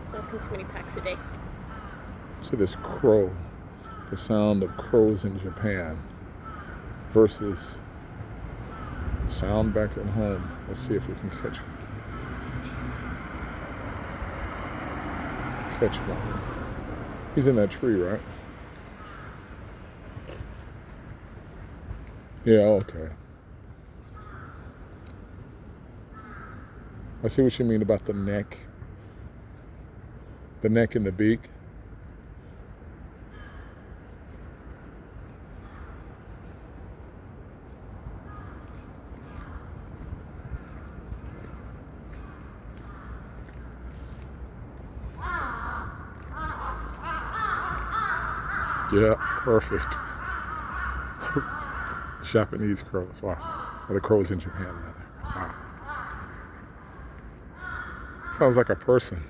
smoking too many packs a day. So this crow, the sound of crows in Japan versus the sound back at home. Let's see if we can catch one. He's in that tree, right? Yeah, okay. I see what you mean about the neck. The neck and the beak. Yeah, perfect. Japanese crows. Wow. Or the crows in Japan, rather. Wow. Sounds like a person.